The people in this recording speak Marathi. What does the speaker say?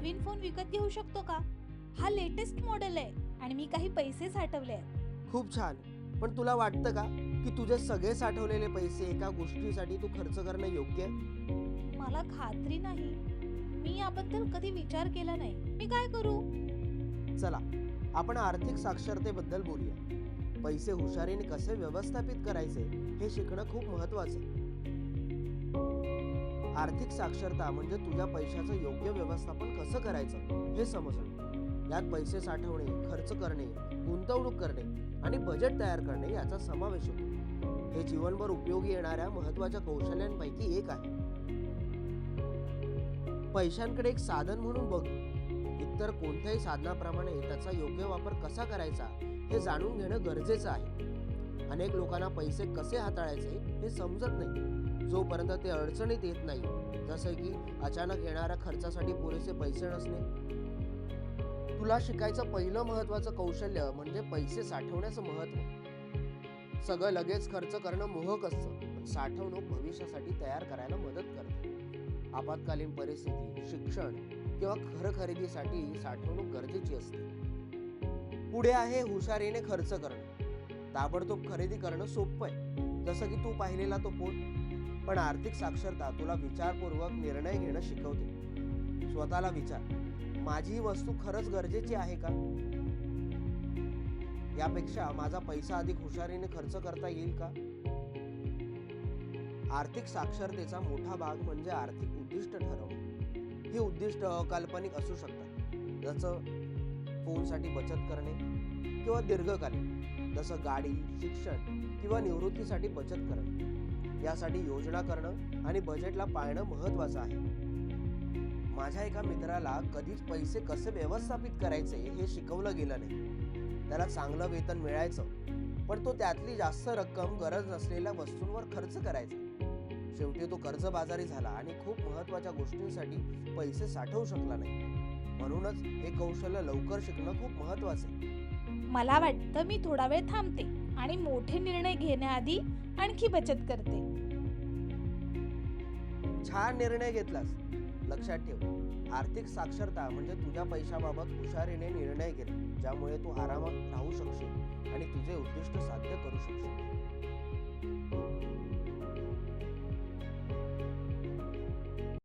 नवीन फोन विकत घेऊ शकतो का? हा लेटेस्ट मॉडेल आहे आणि मी काही पैसे साठवले आहेत. खूप छान. पण तुला वाटतं का की तुझे सगळे साठवलेले पैसे एका गोष्टीसाठी तू खर्च करणं योग्य आहे? मला खात्री नाही. मी याबद्दल कधी विचार केला नाही. मी काय करू? चला, आपण आर्थिक साक्षरतेबद्दल बोलूया. पैसे हुशारीने कसे व्यवस्थापित करायचे हे शिकणं खूप महत्वाचं आहे. आर्थिक साक्षरता म्हणजे तुझ्या पैशाचं योग्य व्यवस्थापन कसं करायचं हे समजणं. यात पैसे साठवणे, खर्च करणे, गुंतवणूक करणे आणि बजेट तयार करणे याचा समावेश होतो. हे जीवनभर उपयोगी येणाऱ्या महत्त्वाच्या कौशल्यांपैकी एक आहे. पैशांकडे एक साधन म्हणून बघ. इतर कोणत्याही साधनाप्रमाणे त्याचा योग्य वापर कसा करायचा हे जाणून घेणं गरजेचं आहे. अनेक लोकांना पैसे कसे हाताळायचे हे समजत नाही जोपर्यंत ते अडचणीत येत नाही, जसं की अचानक येणाऱ्या खर्चासाठी पुरेसे पैसे नसणे. तुला शिकायचं पहिलं महत्त्वाचं कौशल्य म्हणजे पैसे साठवण्याचं महत्त्व. सगळं लगेच खर्च करणं मोहक असतं, पण साठवणूक भविष्यासाठी तयार करायला मदत करते. आपत्कालीन परिस्थिती, शिक्षण किंवा घर खरेदीसाठी साठवणूक गरजेची असते. पुढे आहे हुशारीने खर्च करणं. ताबडतोब खरेदी करणं सोपं आहे, जसं की तू पाहिलेला तो फोन. पण आर्थिक साक्षरता तुला विचारपूर्वक निर्णय घेणं शिकवते. स्वतःला विचार, माझी ही वस्तू खरंच गरजेची आहे का? यापेक्षा माझा पैसा अधिक हुशारीने खर्च करता येईल का? आर्थिक साक्षरतेचा मोठा भाग म्हणजे आर्थिक उद्दिष्ट ठरवणे. ही उद्दिष्ट अकाल्पनिक असू शकतात, जसं फोनसाठी बचत करणे, किंवा दीर्घकालीन, जसं गाडी, शिक्षण किंवा निवृत्तीसाठी बचत करणे. यासाठी योजना करणं आणि बजेटला पाळणं महत्त्वाचं आहे. माझ्या एका मित्राला कधीच पैसे कसे व्यवस्थापित करायचे हे शिकवलं गेलं नाही. त्याला चांगलं वेतन मिळायचं, पण तो त्यातली जास्त रक्कम गरज नसलेल्या वस्तूंवर खर्च करायचा. शेवटी तो कर्जबाजारी झाला आणि खूप महत्त्वाच्या गोष्टींसाठी पैसे साठवू शकला नाही. म्हणूनच हे कौशल्य लवकर शिकणं खूप महत्त्वाचं आहे. मला वाटतं मी थोडा वेळ थांबते आणि मोठे निर्णय घेण्याआधी आणखी बचत करते. छान निर्णय घेतलास. लक्षात ठेव, आर्थिक साक्षरता म्हणजे तुझ्या पैशाबाबत हुशारीने निर्णय घेणे, ज्यामुळे तू आरामात राहू शकशील आणि तुझे उद्दिष्ट साध्य करू शकशील.